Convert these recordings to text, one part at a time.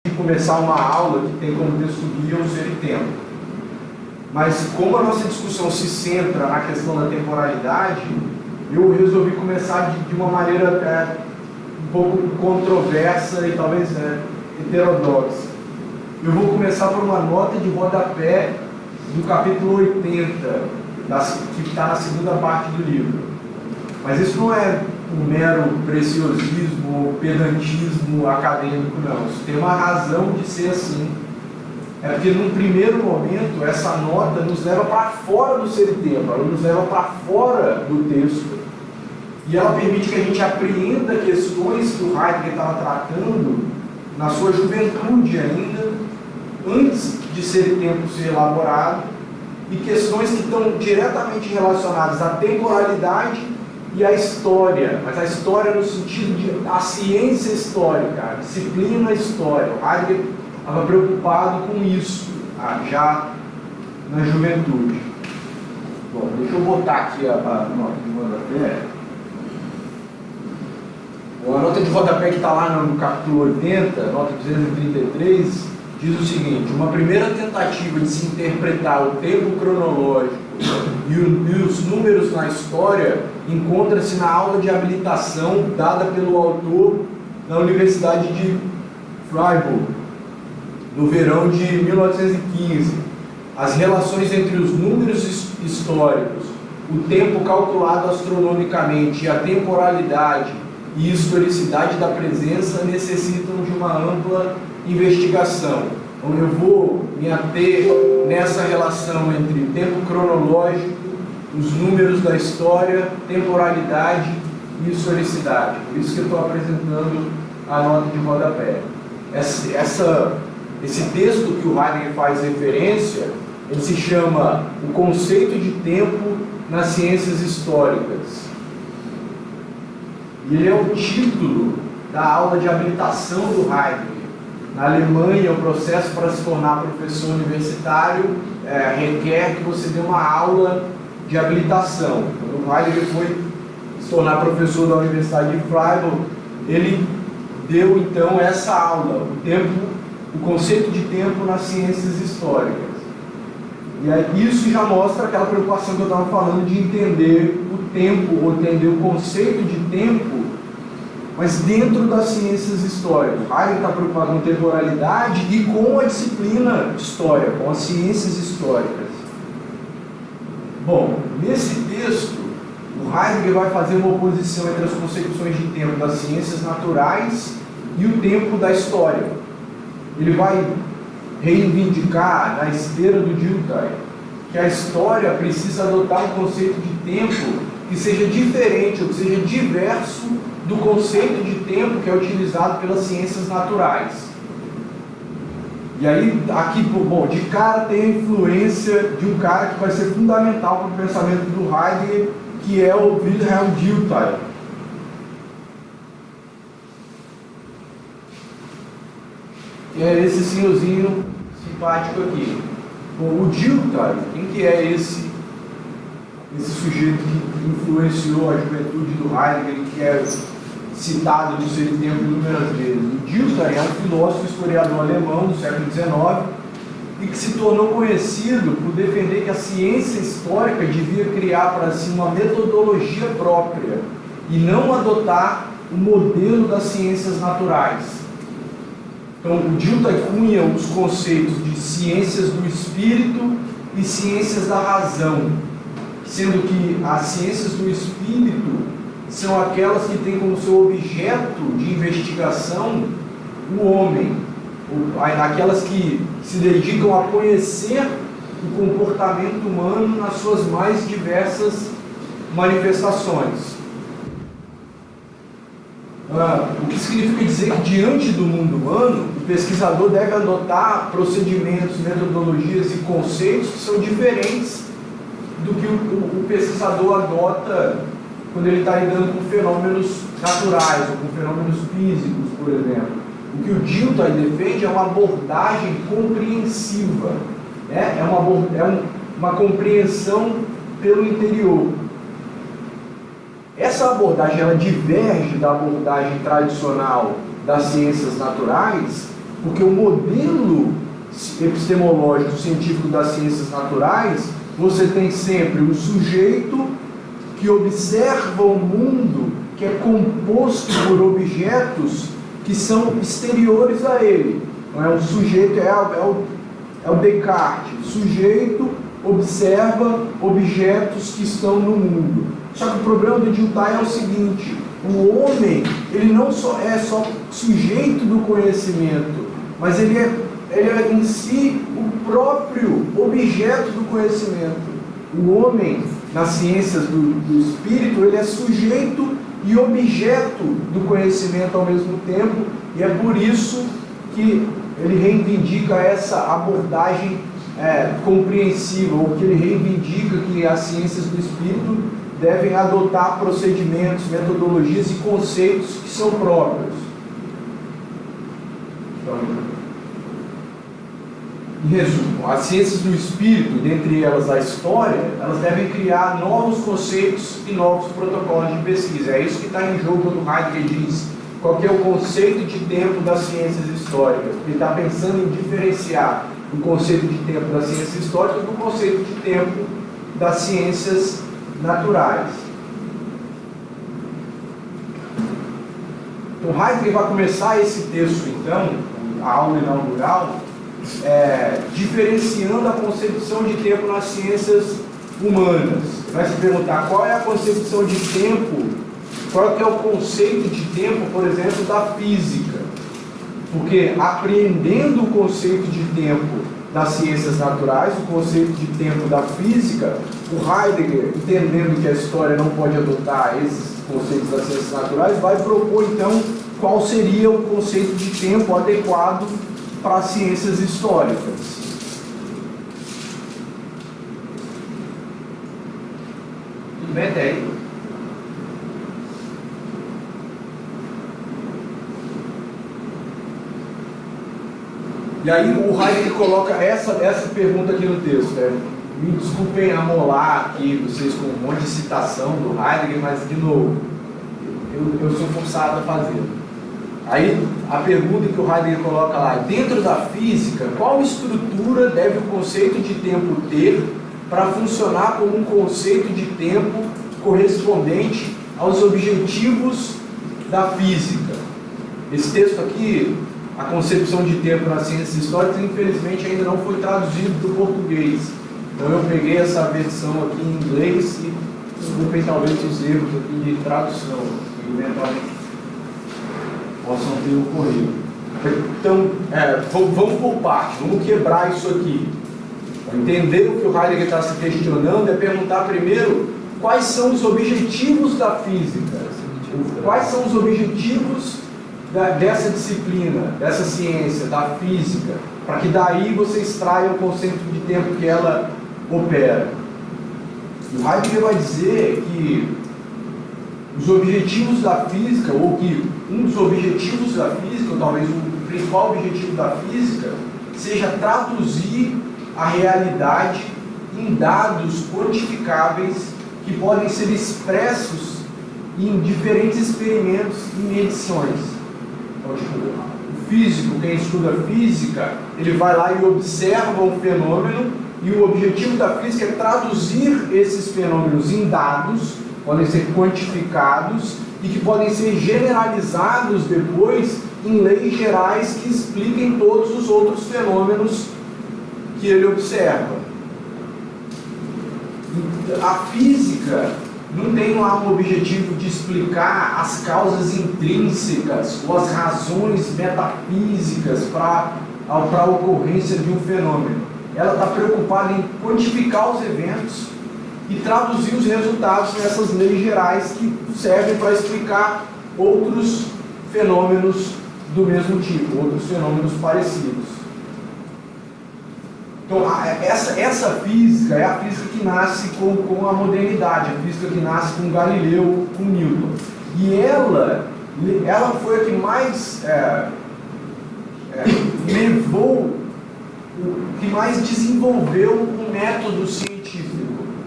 de começar uma aula que tem como texto guia o ser e tempo. Mas como a nossa discussão se centra na questão da temporalidade, eu resolvi começar de uma maneira um pouco controversa e talvez heterodoxa. Eu vou começar por uma nota de rodapé do capítulo 80, que está na segunda parte do livro. Mas isso não é um mero preciosismo ou pedantismo acadêmico, não. Isso tem uma razão de ser assim. É porque, num primeiro momento, essa nota nos leva para fora do ser e tempo, ela nos leva para fora do texto, e ela permite que a gente apreenda questões que o Heidegger estava tratando na sua juventude ainda, antes de ser e tempo ser elaborado, e questões que estão diretamente relacionadas à temporalidade e à história, mas a história no sentido de a ciência histórica, a disciplina história. O Heidegger estava preocupado com isso, já na juventude. Bom, deixa eu botar aqui a nota de rodapé. Bom, a nota de rodapé que está lá no capítulo 80, nota 233, diz o seguinte: uma primeira tentativa de se interpretar o tempo cronológico e os números na história encontra-se na aula de habilitação dada pelo autor na Universidade de Freiburg, no verão de 1915. As relações entre os números históricos, o tempo calculado astronomicamente e a temporalidade e historicidade da presença necessitam de uma ampla investigação. Então eu vou me ater nessa relação entre tempo cronológico, os números da história, temporalidade e historicidade. Por isso que eu estou apresentando a nota de rodapé. Esse texto que o Heidegger faz referência, ele se chama O Conceito de Tempo nas Ciências Históricas. E ele é o título da aula de habilitação do Heidegger. Na Alemanha, o processo para se tornar professor universitário requer que você dê uma aula de habilitação. Quando o Heidegger foi se tornar professor da Universidade de Freiburg, ele deu então essa aula, o conceito de tempo nas ciências históricas. E aí, isso já mostra aquela preocupação que eu estava falando de entender o tempo, ou entender o conceito de tempo, mas dentro das ciências históricas. Heidegger está preocupado com temporalidade e com a disciplina história, com as ciências históricas. Bom, nesse texto, o Heidegger vai fazer uma oposição entre as concepções de tempo das ciências naturais e o tempo da história. Ele vai reivindicar, na esteira do Dilthey, que a história precisa adotar um conceito de tempo que seja diferente, ou que seja diverso do conceito de tempo que é utilizado pelas ciências naturais. E aí, aqui, bom, de cara tem a influência de um cara que vai ser fundamental para o pensamento do Heidegger, que é o Wilhelm Dilthey. Que é esse senhorzinho simpático aqui. Bom, o Dilthey, quem que é esse sujeito que influenciou a juventude do Heidegger, que é citado no Ser e Tempo inúmeras vezes? O Dilthey é um filósofo historiador alemão do século XIX e que se tornou conhecido por defender que a ciência histórica devia criar para si uma metodologia própria e não adotar o modelo das ciências naturais. Então, o Dilthey cunha os conceitos de ciências do espírito e ciências da razão, sendo que as ciências do espírito são aquelas que têm como seu objeto de investigação o homem, aquelas que se dedicam a conhecer o comportamento humano nas suas mais diversas manifestações. O que significa dizer que, diante do mundo humano, o pesquisador deve adotar procedimentos, metodologias e conceitos que são diferentes do que o pesquisador adota quando ele está lidando com fenômenos naturais ou com fenômenos físicos, por exemplo. O que o Dilthey defende é uma abordagem compreensiva, é uma compreensão pelo interior. Essa abordagem ela diverge da abordagem tradicional das ciências naturais, Porque o modelo epistemológico científico das ciências naturais, você tem sempre um sujeito que observa o mundo que é composto por objetos que são exteriores a ele. Não é um sujeito, é o Descartes. O sujeito observa objetos que estão no mundo. Só que o problema do Dilthey é o seguinte: o homem, ele não só é só sujeito do conhecimento, mas ele é em si o próprio objeto do conhecimento. O homem, nas ciências do espírito, ele é sujeito e objeto do conhecimento ao mesmo tempo, e é por isso que ele reivindica essa abordagem compreensiva, ou que ele reivindica que as ciências do espírito devem adotar procedimentos, metodologias e conceitos que são próprios. Então, em resumo, as ciências do espírito, dentre elas a história, elas devem criar novos conceitos e novos protocolos de pesquisa. É isso que está em jogo quando Heidegger diz qual que é o conceito de tempo das ciências históricas. Ele está pensando em diferenciar o conceito de tempo das ciências históricas do conceito de tempo das ciências naturais. Então Heidegger vai começar esse texto, então, a aula inaugural, diferenciando a concepção de tempo nas ciências humanas. Vai se perguntar qual é a concepção de tempo, qual é o conceito de tempo, por exemplo, da física. Porque apreendendo o conceito de tempo das ciências naturais, o conceito de tempo da física, o Heidegger, entendendo que a história não pode adotar esses conceitos das ciências naturais, vai propor então qual seria o conceito de tempo adequado para as ciências históricas. Tudo bem até aí? E aí o Heidegger coloca essa pergunta aqui no texto. Me desculpem amolar aqui vocês com um monte de citação do Heidegger, mas de novo, eu sou forçado a fazer. Aí a pergunta que o Heidegger coloca lá: dentro da física, qual estrutura deve o conceito de tempo ter para funcionar como um conceito de tempo correspondente aos objetivos da física? Esse texto aqui, a concepção de tempo nas ciências históricas, infelizmente ainda não foi traduzido para o português. Então eu peguei essa versão aqui em inglês e desculpem talvez os erros aqui de tradução, que eventualmente possam ter ocorrido. Então, vamos por parte, vamos quebrar isso aqui. Entender o que o Heidegger está se questionando é perguntar primeiro quais são os objetivos da física, quais são os objetivos dessa disciplina, dessa ciência, da física, para que daí você extraia o conceito de tempo que ela opera. E o Heidegger vai dizer que os objetivos da física, ou que um dos objetivos da física, ou talvez o principal objetivo da física, seja traduzir a realidade em dados quantificáveis que podem ser expressos em diferentes experimentos e medições. Então, o físico, quem estuda física, ele vai lá e observa um fenômeno, e o objetivo da física é traduzir esses fenômenos em dados, podem ser quantificados e que podem ser generalizados depois em leis gerais que expliquem todos os outros fenômenos que ele observa. A física não tem lá um objetivo de explicar as causas intrínsecas ou as razões metafísicas para a ocorrência de um fenômeno. Ela está preocupada em quantificar os eventos e traduzir os resultados nessas leis gerais que servem para explicar outros fenômenos do mesmo tipo, outros fenômenos parecidos. Então, essa física é a física que nasce com a modernidade, a física que nasce com Galileu, com Newton. E ela foi a que mais levou, que mais desenvolveu o método científico.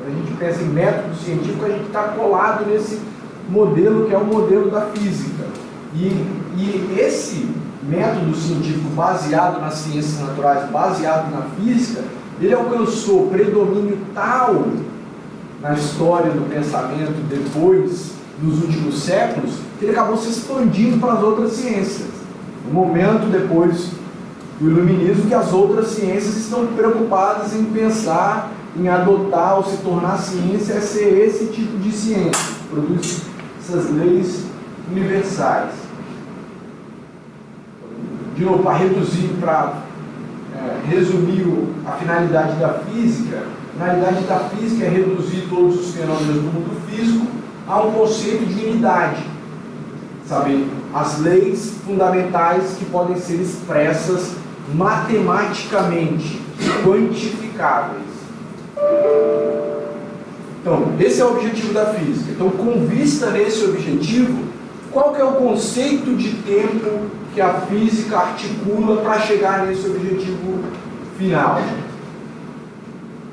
A gente pensa em método científico, a gente está colado nesse modelo que é o modelo da física. E esse método científico baseado nas ciências naturais, baseado na física, ele alcançou predomínio tal na história do pensamento depois dos últimos séculos, que ele acabou se expandindo para as outras ciências. No momento depois do iluminismo, que as outras ciências estão preocupadas em pensar, em adotar ou se tornar ciência, é ser esse tipo de ciência, que produz essas leis universais. De novo, para resumir a finalidade da física, a finalidade da física é reduzir todos os fenômenos do mundo físico a um conceito de unidade, sabe? As leis fundamentais que podem ser expressas matematicamente, quantificáveis. Então, esse é o objetivo da física. Então, com vista nesse objetivo, qual que é o conceito de tempo que a física articula para chegar nesse objetivo final?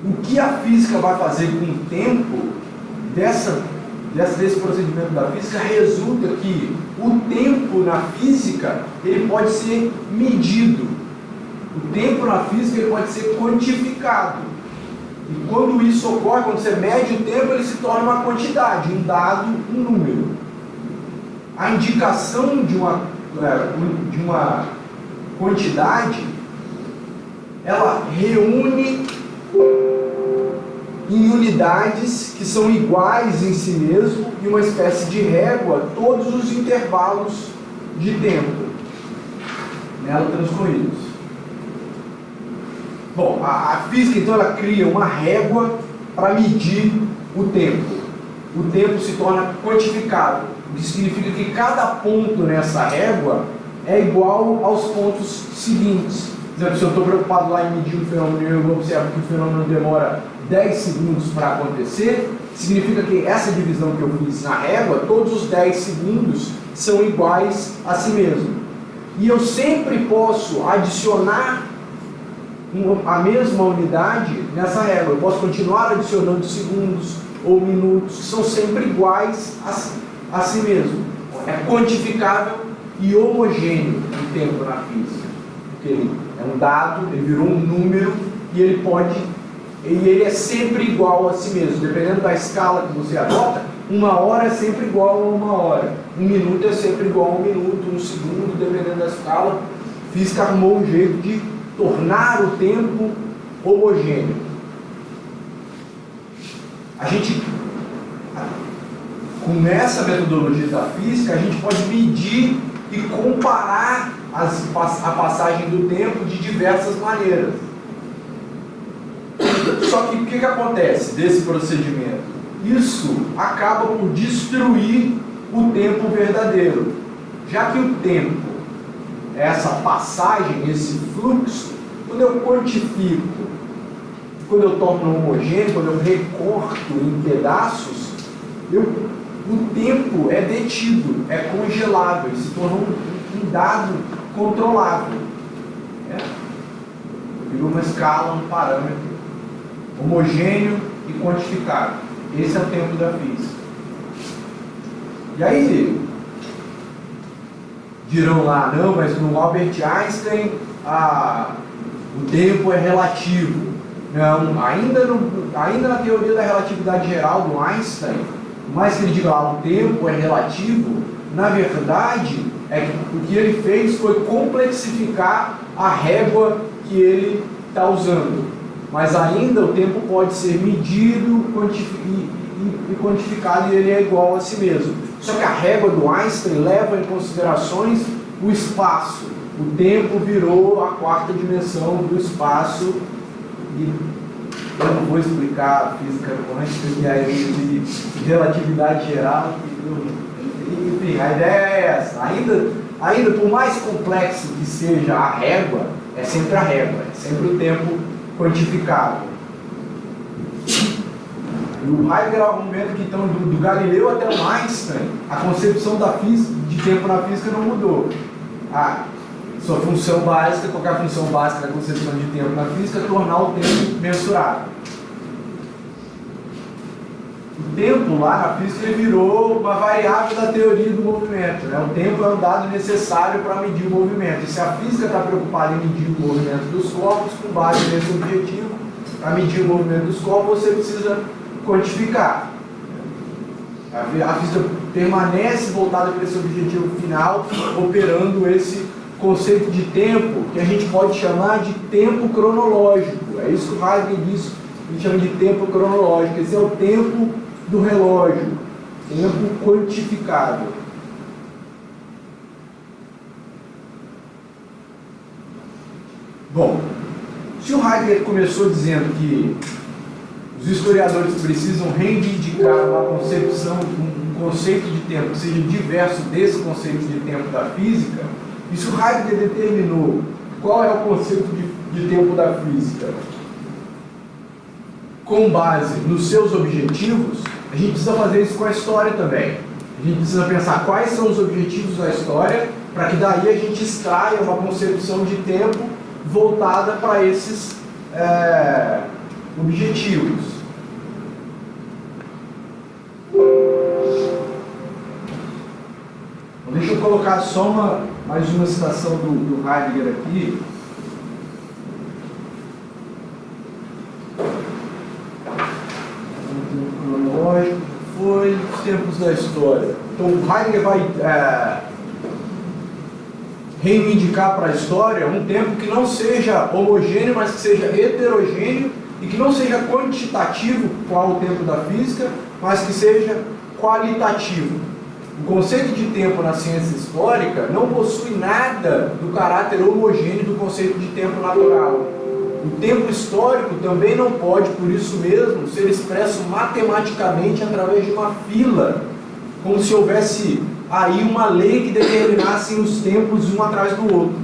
O que a física vai fazer com o tempo desse procedimento da física resulta que o tempo na física ele pode ser medido. O tempo na física ele pode ser quantificado. E quando isso ocorre, quando você mede o tempo, ele se torna uma quantidade, um dado, um número. A indicação de uma quantidade, ela reúne em unidades que são iguais em si mesmo, e uma espécie de régua, todos os intervalos de tempo nela transcorridos. Bom, a física então ela cria uma régua para medir o tempo. O tempo se torna quantificável, o que significa que cada ponto nessa régua é igual aos pontos seguintes. Por exemplo, se eu estou preocupado lá em medir um fenômeno e eu observo que o fenômeno demora 10 segundos para acontecer, significa que essa divisão que eu fiz na régua, todos os 10 segundos são iguais a si mesmo. E eu sempre posso adicionar a mesma unidade nessa régua. Eu posso continuar adicionando segundos ou minutos, que são sempre iguais a si mesmo. É quantificável e homogêneo o tempo na física. Porque ele é um dado, ele virou um número e ele é sempre igual a si mesmo. Dependendo da escala que você adota, uma hora é sempre igual a uma hora. Um minuto é sempre igual a um minuto, um segundo, dependendo da escala. A física arrumou um jeito de tornar o tempo homogêneo. A gente, com essa metodologia da física, a gente pode medir e comparar a passagem do tempo de diversas maneiras. Só que o que acontece desse procedimento? Isso acaba por destruir o tempo verdadeiro. Já que o tempo é essa passagem, esse fluxo, quando eu quantifico, quando eu torno homogêneo, quando eu recorto em pedaços, o tempo é detido, é congelável, se torna um dado controlável. Virou uma escala, um parâmetro homogêneo e quantificável. Esse é o tempo da física. E aí, dirão lá, não, mas no Albert Einstein o tempo é relativo. Não, ainda na teoria da relatividade geral do Einstein, por mais que ele diga lá, o tempo é relativo, na verdade, o que ele fez foi complexificar a régua que ele está usando. Mas ainda o tempo pode ser medido e quantificado e ele é igual a si mesmo. Só que a régua do Einstein leva em considerações o espaço. O tempo virou a quarta dimensão do espaço. E eu não vou explicar a física quântica e a de relatividade geral. Enfim, a ideia é essa. Ainda por mais complexo que seja a régua, é sempre a régua, é sempre o tempo quantificável. E o Heidegger argumenta que então do Galileu até o Einstein, a concepção de tempo na física não mudou. Sua função básica, qualquer função básica da concepção de tempo na física é tornar o tempo mensurável. O tempo lá na física ele virou uma variável da teoria do movimento, né? O tempo é um dado necessário para medir o movimento. E se a física está preocupada em medir o movimento dos corpos, com base nesse objetivo, para medir o movimento dos corpos, você precisa quantificar. A física permanece voltada para esse objetivo final, operando esse conceito de tempo, que a gente pode chamar de tempo cronológico. É isso que o Heidegger diz, a gente chama de tempo cronológico. Esse é o tempo do relógio, tempo quantificável. Bom, se o Heidegger começou dizendo que os historiadores precisam reivindicar uma concepção, um conceito de tempo que seja diverso desse conceito de tempo da física, e se o Heidegger determinou qual é o conceito de tempo da física com base nos seus objetivos, a gente precisa fazer isso com a história também. A gente precisa pensar quais são os objetivos da história, para que daí a gente extraia uma concepção de tempo voltada para esses objetivos. Então, deixa eu colocar só mais uma citação do Heidegger aqui. Cronológico foi os tempos da história. Então o Heidegger vai reivindicar para a história um tempo que não seja homogêneo, mas que seja heterogêneo e que não seja quantitativo, qual o tempo da física, mas que seja qualitativo. O conceito de tempo na ciência histórica não possui nada do caráter homogêneo do conceito de tempo natural. O tempo histórico também não pode, por isso mesmo, ser expresso matematicamente através de uma fila, como se houvesse aí uma lei que determinasse os tempos um atrás do outro.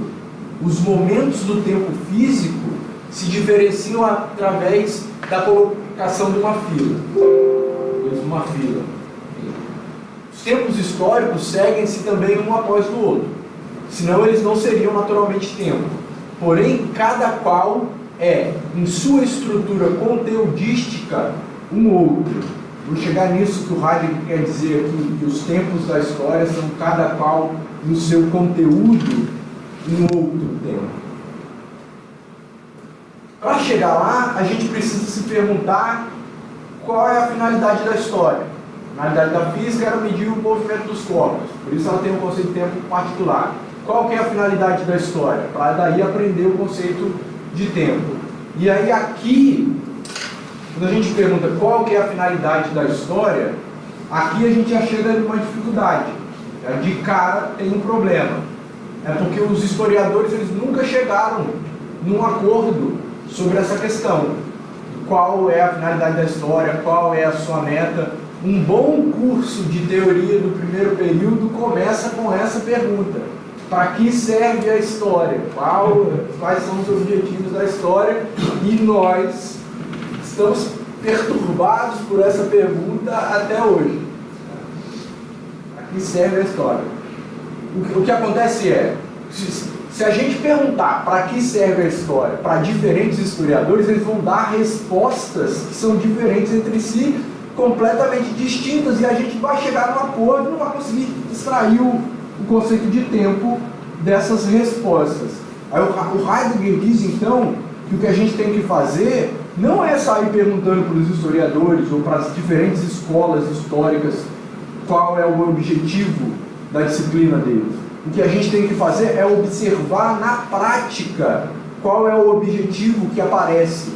Os momentos do tempo físico se diferenciam através da colocação de uma fila. Os tempos históricos seguem-se também um após o outro, senão eles não seriam naturalmente tempo. Porém, cada qual é, em sua estrutura conteudística, um outro. Vou chegar nisso que o Heidegger quer dizer aqui, que os tempos da história são cada qual, no seu conteúdo, um outro tempo. Para chegar lá, a gente precisa se perguntar qual é a finalidade da história. A finalidade da física era medir o movimento dos corpos, por isso ela tem um conceito de tempo particular. Qual que é a finalidade da história? Para daí aprender o conceito de tempo. E aí aqui, quando a gente pergunta qual que é a finalidade da história, aqui a gente já chega numa dificuldade. De cara tem um problema. É porque os historiadores eles nunca chegaram num acordo sobre essa questão. Qual é a finalidade da história? Qual é a sua meta? Um bom curso de teoria do primeiro período começa com essa pergunta. Para que serve a história? Quais são os objetivos da história? E nós estamos perturbados por essa pergunta até hoje. Para que serve a história? O que acontece é, se a gente perguntar para que serve a história para diferentes historiadores, eles vão dar respostas que são diferentes entre si, completamente distintas, e a gente vai chegar num acordo e não vai conseguir extrair o conceito de tempo dessas respostas. Aí o Heidegger diz então que o que a gente tem que fazer não é sair perguntando para os historiadores ou para as diferentes escolas históricas qual é o objetivo da disciplina deles. O que a gente tem que fazer é observar na prática qual é o objetivo que aparece.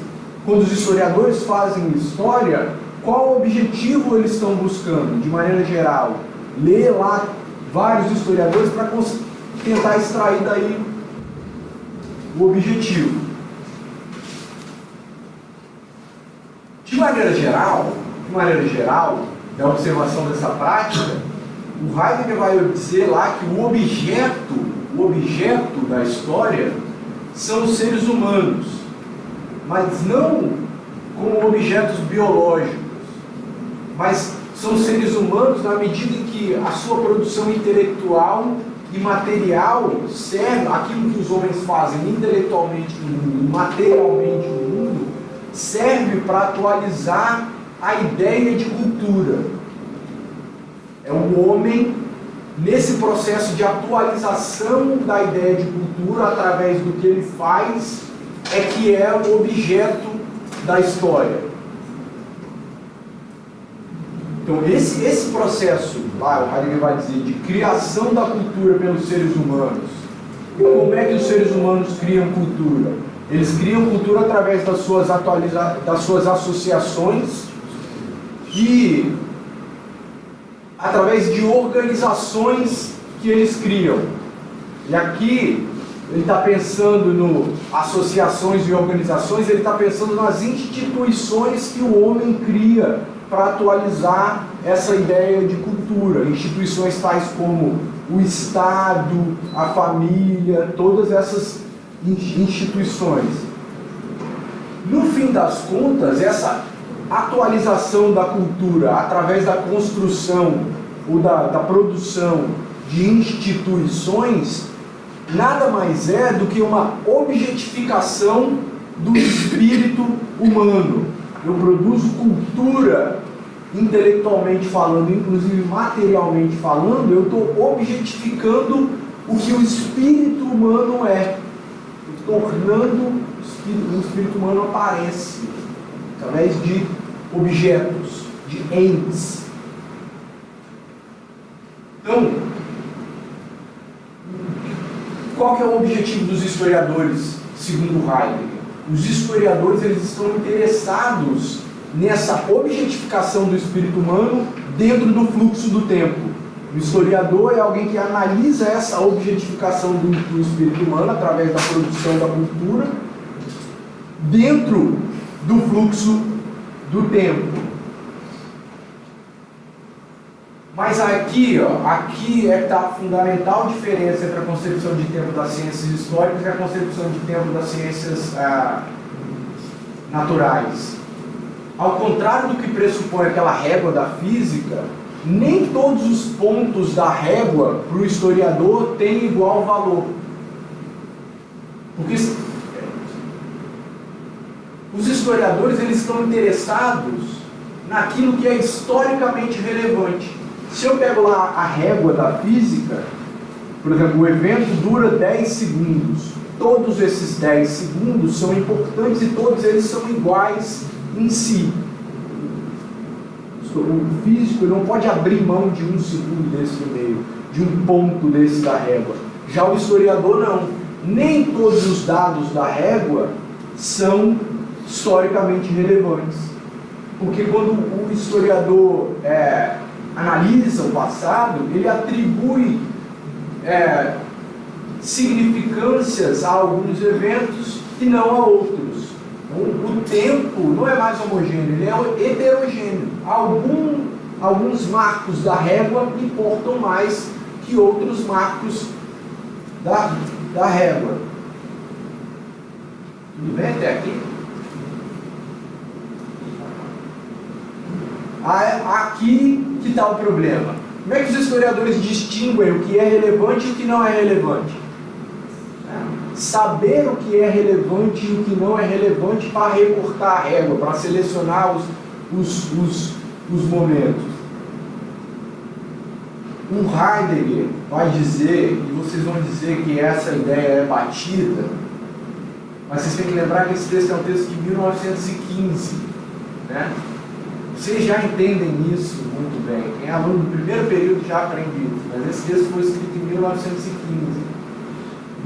Quando os historiadores fazem história, qual objetivo eles estão buscando, de maneira geral? Ler lá vários historiadores para tentar extrair daí o objetivo. De maneira geral, da observação dessa prática, o Heidegger vai dizer lá que o objeto da história são os seres humanos, mas não como objetos biológicos, mas são seres humanos na medida em que a sua produção intelectual e material serve, aquilo que os homens fazem intelectualmente no mundo, materialmente no mundo, serve para atualizar a ideia de cultura. É o homem, nesse processo de atualização da ideia de cultura, através do que ele faz, é que é o objeto da história. Então, esse processo, lá, o Heidegger vai dizer, de criação da cultura pelos seres humanos. E como é que os seres humanos criam cultura? Eles criam cultura através das suas associações e através de organizações que eles criam. E aqui ele está pensando no associações e organizações, ele está pensando nas instituições que o homem cria para atualizar essa ideia de cultura. Instituições tais como o Estado, a família, todas essas instituições. No fim das contas, essa atualização da cultura através da construção ou da produção de instituições nada mais é do que uma objetificação do espírito humano. Eu produzo cultura intelectualmente falando, inclusive materialmente falando, eu estou objetificando o que o espírito humano é, tornando o espírito humano aparece através de objetos, de entes. Então, qual que é o objetivo dos historiadores, segundo Heidegger? Os historiadores, eles estão interessados nessa objetificação do espírito humano dentro do fluxo do tempo. O historiador é alguém que analisa essa objetificação do espírito humano através da produção da cultura dentro do fluxo do tempo. Mas aqui é que está a fundamental diferença entre a concepção de tempo das ciências históricas e a concepção de tempo das ciências naturais. Ao contrário do que pressupõe aquela régua da física, nem todos os pontos da régua para o historiador têm igual valor. Porque os historiadores, eles estão interessados naquilo que é historicamente relevante. Se eu pego lá a régua da física, por exemplo, o evento dura 10 segundos. Todos esses 10 segundos são importantes e todos eles são iguais em si. O físico não pode abrir mão de um segundo desse no meio, de um ponto desse da régua. Já o historiador não. Nem todos os dados da régua são historicamente relevantes. Porque quando o historiador analisa o passado, ele atribui significâncias a alguns eventos e não a outros. O tempo não é mais homogêneo, ele é heterogêneo. Alguns marcos da régua importam mais que outros marcos da régua. Tudo bem até aqui? Aqui que está o problema. Como é que os historiadores distinguem o que é relevante e o que não é relevante? Saber o que é relevante e o que não é relevante para recortar a régua, para selecionar os momentos. O Heidegger vai dizer, e vocês vão dizer que essa ideia é batida, mas vocês têm que lembrar que esse texto é um texto de 1915, né? Vocês já entendem isso muito bem. Quem é aluno do primeiro período já aprende isso, mas esse texto foi escrito em 1915.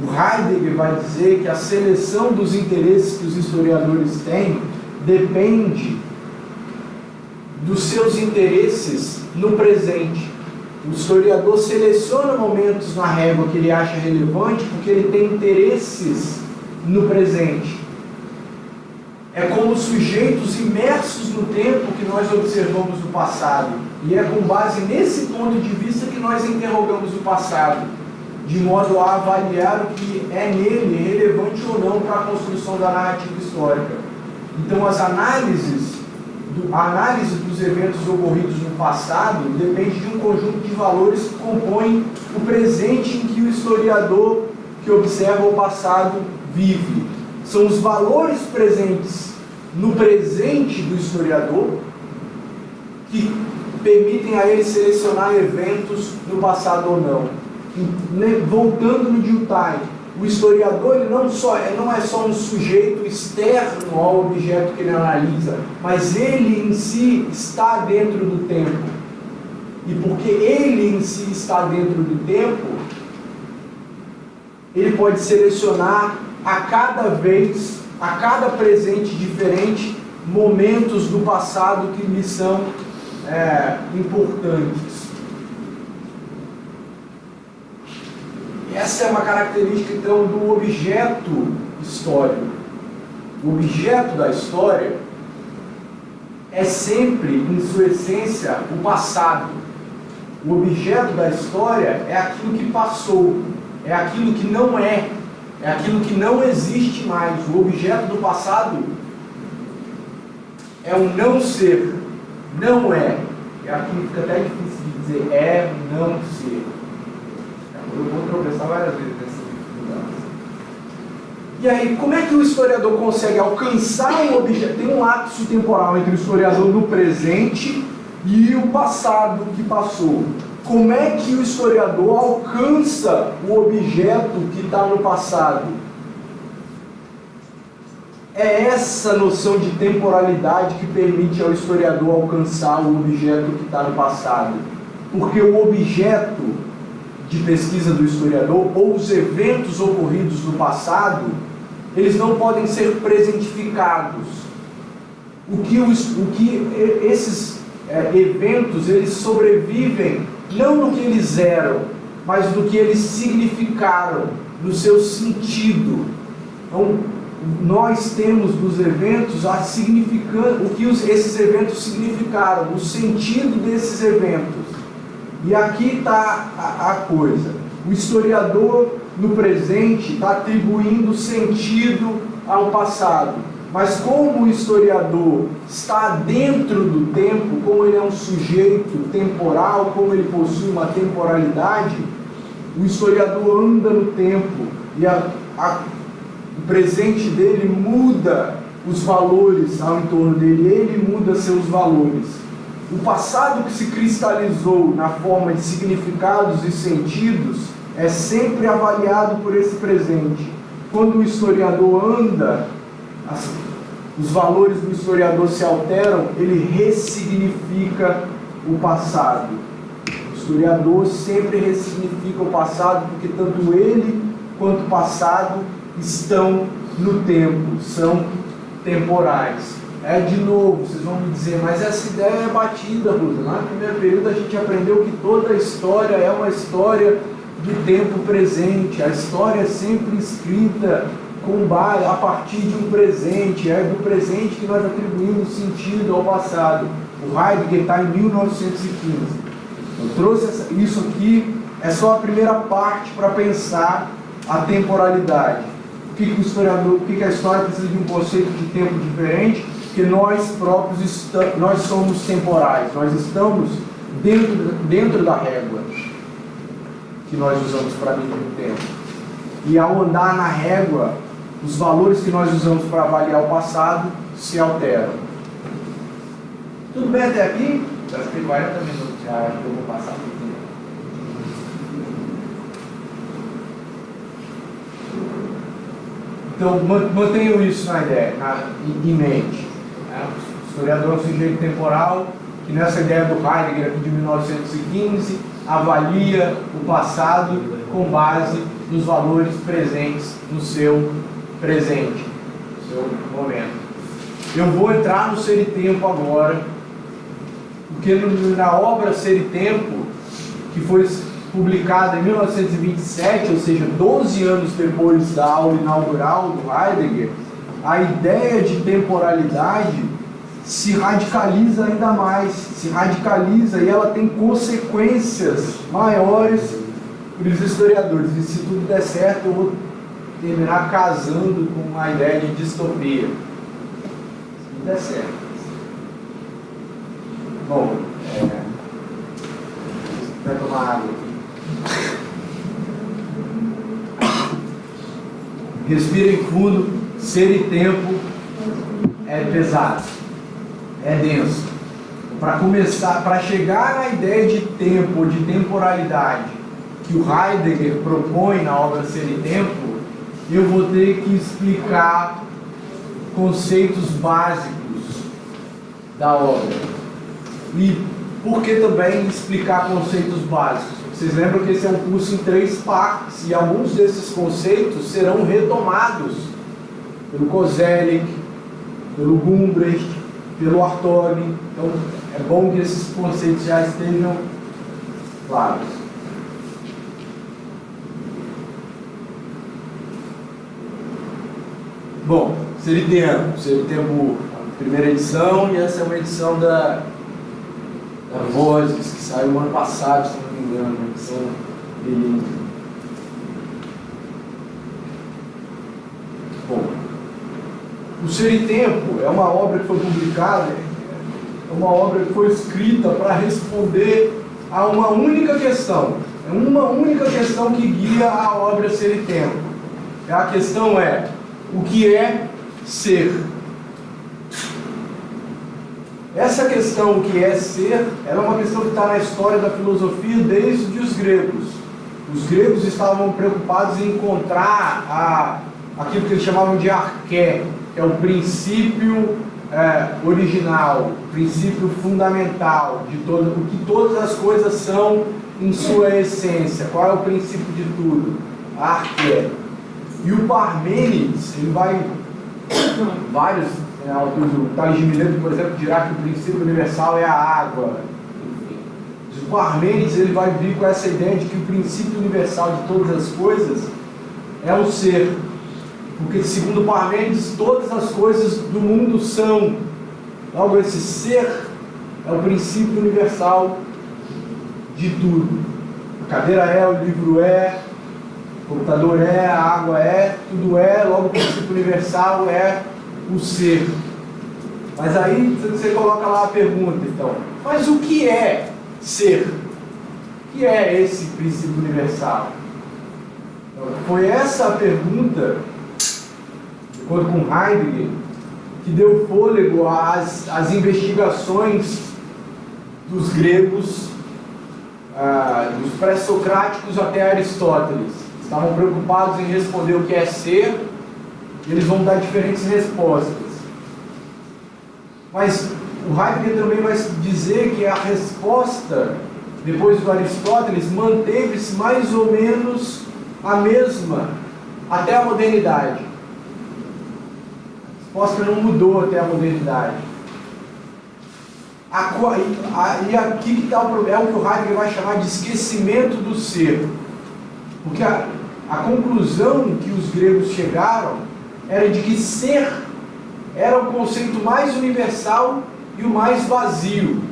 O Heidegger vai dizer que a seleção dos interesses que os historiadores têm depende dos seus interesses no presente. O historiador seleciona momentos na régua que ele acha relevante porque ele tem interesses no presente. É como sujeitos imersos no tempo que nós observamos o passado. E é com base nesse ponto de vista que nós interrogamos o passado, de modo a avaliar o que é nele relevante ou não para a construção da narrativa histórica. Então, a análise dos eventos ocorridos no passado depende de um conjunto de valores que compõem o presente em que o historiador que observa o passado vive. São os valores presentes no presente do historiador que permitem a ele selecionar eventos no passado ou não. Voltando no Dilthey, o historiador ele não é só um sujeito externo ao objeto que ele analisa, mas ele em si está dentro do tempo. E porque ele em si está dentro do tempo, ele pode selecionar a cada presente diferente, momentos do passado que lhe são importantes. E essa é uma característica, então, do objeto histórico. O objeto da história é sempre, em sua essência, o passado. O objeto da história é aquilo que passou, é aquilo que não é aquilo que não existe mais. O objeto do passado é o não ser, não é. Aqui fica até difícil de dizer é, não ser. Eu vou tropeçar várias vezes nessa dificuldade. E aí, como é que o historiador consegue alcançar um objeto? Tem um lapso temporal entre o historiador no presente e o passado que passou. Como é que o historiador alcança o objeto que está no passado? É essa noção de temporalidade que permite ao historiador alcançar o objeto que está no passado. Porque o objeto de pesquisa do historiador, ou os eventos ocorridos no passado, eles não podem ser presentificados. O que esses eventos, eles sobrevivem não no que eles eram, mas no que eles significaram, no seu sentido. Então, nós temos nos eventos o que esses eventos significaram, o sentido desses eventos. E aqui está a coisa. O historiador, no presente, está atribuindo sentido ao passado. Mas como o historiador está dentro do tempo, como ele é um sujeito temporal, como ele possui uma temporalidade, o historiador anda no tempo e o presente dele muda os valores ao entorno dele, ele muda seus valores. O passado que se cristalizou na forma de significados e sentidos é sempre avaliado por esse presente. Quando o historiador anda, os valores do historiador se alteram, ele ressignifica o passado. O historiador sempre ressignifica o passado, porque tanto ele quanto o passado estão no tempo, são temporais. De novo, vocês vão me dizer, mas essa ideia é batida, Rosa. Lá no primeiro período a gente aprendeu que toda a história é uma história do tempo presente. A história é sempre escrita a partir de um presente. É do presente que nós atribuímos sentido ao passado. O Heidegger está em 1915. Eu trouxe isso aqui, é só a primeira parte para pensar a temporalidade. Por que a história precisa de um conceito de tempo diferente? Porque nós próprios nós somos temporais, nós estamos dentro da régua que nós usamos para medir o tempo. E ao andar na régua, os valores que nós usamos para avaliar o passado se alteram. Tudo bem até aqui? Já tem 40 minutos, já acho que eu vou passar por tempo. Então, mantenham isso na ideia, em mente. O historiador é um sujeito temporal que, nessa ideia do Heidegger aqui de 1915, avalia o passado com base nos valores presentes no seu presente, no seu momento. Eu vou entrar no Ser e Tempo agora, porque na obra Ser e Tempo, que foi publicada em 1927, ou seja, 12 anos depois da aula inaugural do Heidegger, a ideia de temporalidade se radicaliza ainda mais, e ela tem consequências maiores para os historiadores. E se tudo der certo, eu vou terminar casando com a ideia de distopia. Se tudo der certo. Bom, vai tomar água aqui. Respirem fundo. Ser e Tempo é pesado, é denso. para começar, para chegar na ideia de tempo ou de temporalidade que o Heidegger propõe na obra Ser e Tempo, eu vou ter que explicar conceitos básicos da obra. E por que também explicar conceitos básicos? Vocês lembram que esse é um curso em 3 partes, e alguns desses conceitos serão retomados pelo Koselleck, pelo Gumbrecht, pelo Hartog. Então é bom que esses conceitos já estejam claros. Bom, Ser e Tempo, a primeira edição, e essa é uma edição da Vozes, que saiu no ano passado, se não me engano, uma edição bilíngue. Bom, o Ser e Tempo é uma obra que foi publicada, é uma obra que foi escrita para responder a uma única questão. É uma única questão que guia a obra Ser e Tempo. A questão é: o que é ser? Essa questão, o que é ser, ela é uma questão que está na história da filosofia desde os gregos. Os gregos estavam preocupados em encontrar aquilo que eles chamavam de arqué, que é o princípio original, o princípio fundamental de o que todas as coisas são em sua essência. Qual é o princípio de tudo? A arqué. E o Parmênides, ele vai, vários autores, o Tales de Mileto, por exemplo, dirá que o princípio universal é a água. Enfim. O Parmênides, ele vai vir com essa ideia de que o princípio universal de todas as coisas é o ser. Porque, segundo Parmênides, todas as coisas do mundo são. Logo, esse ser é o princípio universal de tudo. A cadeira é, o livro é, o computador é, a água é, tudo é, logo o princípio universal é o ser. Mas aí você coloca lá a pergunta, então, mas o que é ser? O que é esse princípio universal? Então, foi essa a pergunta, de acordo com Heidegger, que deu fôlego às investigações dos gregos, dos pré-socráticos até Aristóteles. Estavam preocupados em responder o que é ser, e eles vão dar diferentes respostas. Mas o Heidegger também vai dizer que a resposta, depois do Aristóteles, manteve-se mais ou menos a mesma até a modernidade. A resposta não mudou até a modernidade. E aqui que está o problema, é o que o Heidegger vai chamar de esquecimento do ser. Porque a conclusão que os gregos chegaram era de que ser era o conceito mais universal e o mais vazio.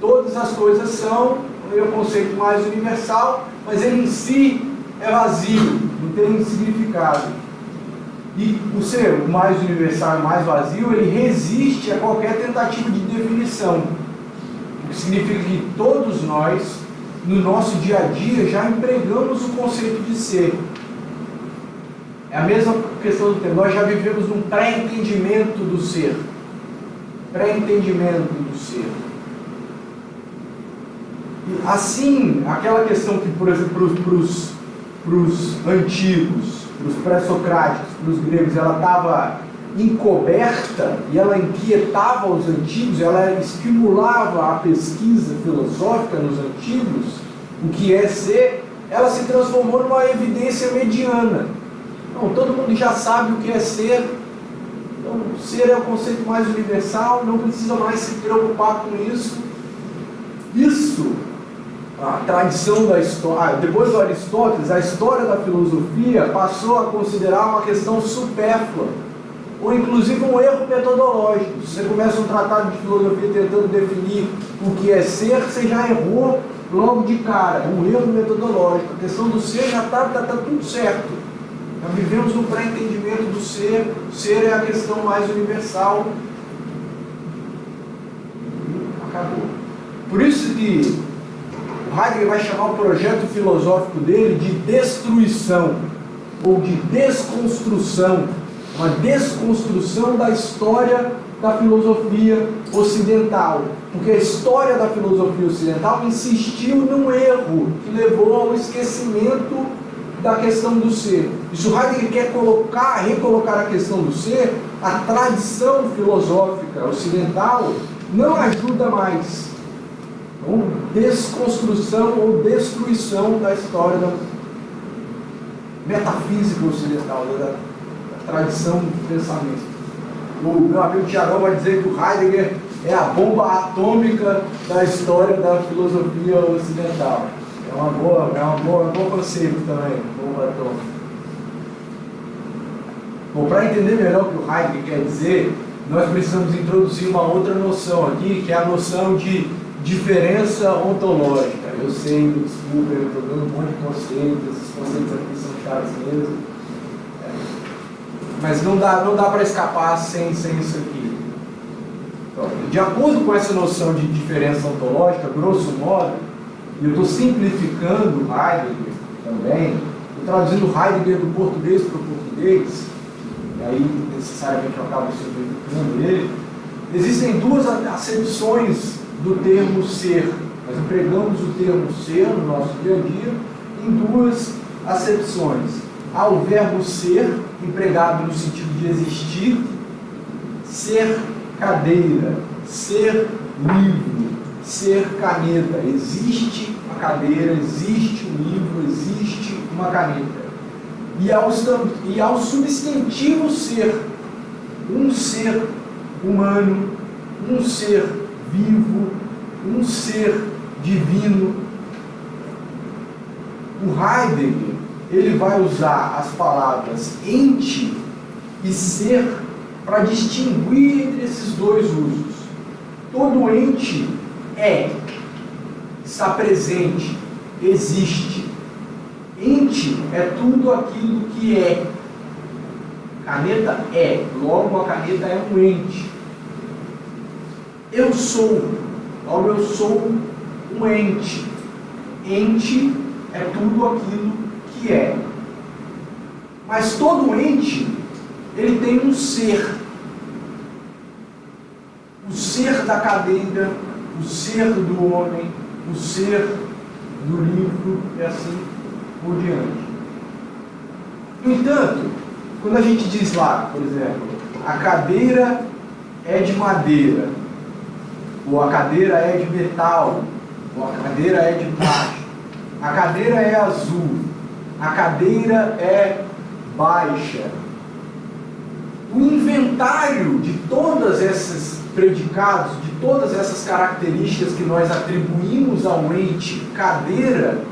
Todas as coisas são, é o conceito mais universal, mas ele em si é vazio, não tem significado. E o ser, o mais universal e o mais vazio, ele resiste a qualquer tentativa de definição. O que significa que todos nós, no nosso dia a dia, já empregamos o conceito de ser. É a mesma questão do tempo. Nós já vivemos num pré-entendimento do ser. Pré-entendimento do ser. E assim, aquela questão que, por exemplo, para os antigos, para os pré-socráticos, para os gregos, ela estava encoberta e ela inquietava os antigos, ela estimulava a pesquisa filosófica nos antigos, o que é ser, ela se transformou numa evidência mediana. Então, todo mundo já sabe o que é ser. Então, ser é o conceito mais universal, não precisa mais se preocupar com isso. Isso, a tradição da história, depois do Aristóteles, a história da filosofia passou a considerar uma questão supérflua, ou inclusive um erro metodológico. Se você começa um tratado de filosofia tentando definir o que é ser, você já errou logo de cara, é um erro metodológico. A questão do ser já está tudo certo. Nós vivemos no pré-entendimento do ser. O ser é a questão mais universal. Acabou. Por isso que o Heidegger vai chamar o projeto filosófico dele de destruição ou de desconstrução. uma desconstrução da história da filosofia ocidental, porque a história da filosofia ocidental insistiu num erro que levou ao esquecimento da questão do ser. E se o Heidegger quer recolocar a questão do ser, a tradição filosófica ocidental não ajuda mais. Então, desconstrução ou destruição da história da metafísica ocidental, da tradição do pensamento. O meu amigo Tiagão vai dizer que o Heidegger é a bomba atômica da história da filosofia ocidental. É um bom conceito também, bomba atômica. Bom, para entender melhor o que o Heidegger quer dizer, nós precisamos introduzir uma outra noção aqui, que é a noção de diferença ontológica. Eu sei, desculpa, eu estou dando um monte de conceitos, esses conceitos aqui são chaves mesmo. Mas não dá para escapar sem isso aqui. Então, de acordo com essa noção de diferença ontológica, grosso modo, e eu estou simplificando Heidegger também, estou traduzindo Heidegger do português para o português, e aí necessariamente eu acabo simplificando ele. Existem duas acepções do termo ser. Nós empregamos o termo ser no nosso dia a dia em duas acepções. Há o verbo ser, empregado no sentido de existir, ser cadeira, ser livro, ser caneta. Existe uma cadeira, existe um livro, existe uma caneta. E ao substantivo ser, um ser humano, um ser vivo, um ser divino. O Heidegger, ele vai usar as palavras ente e ser para distinguir entre esses dois usos. Todo ente está presente, existe. Ente é tudo aquilo que é. Caneta é, logo a caneta é um ente. Eu sou, logo eu sou um ente. Ente é tudo aquilo que é. Mas todo ente, ele tem um ser. O ser da cadeira, o ser do homem, o ser do livro e assim por diante. No entanto, quando a gente diz lá, por exemplo, a cadeira é de madeira, ou a cadeira é de metal, ou a cadeira é de plástico, a cadeira é azul, a cadeira é baixa. O inventário de todos esses predicados, de todas essas características que nós atribuímos ao ente cadeira,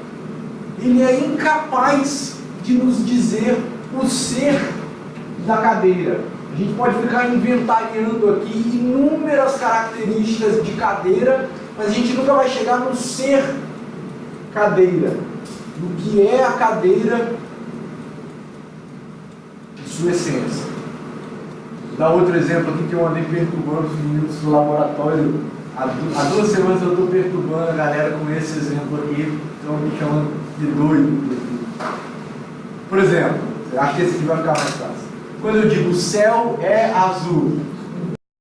ele é incapaz de nos dizer o ser da cadeira. A gente pode ficar inventariando aqui inúmeras características de cadeira, mas a gente nunca vai chegar no ser cadeira, do que é a cadeira em sua essência. Vou dar outro exemplo aqui que eu andei perturbando os meninos do laboratório. Há 2 semanas eu estou perturbando a galera com esse exemplo aqui, estão me chamando de doido. Por exemplo, acho que esse aqui vai ficar mais fácil. Quando eu digo o céu é azul,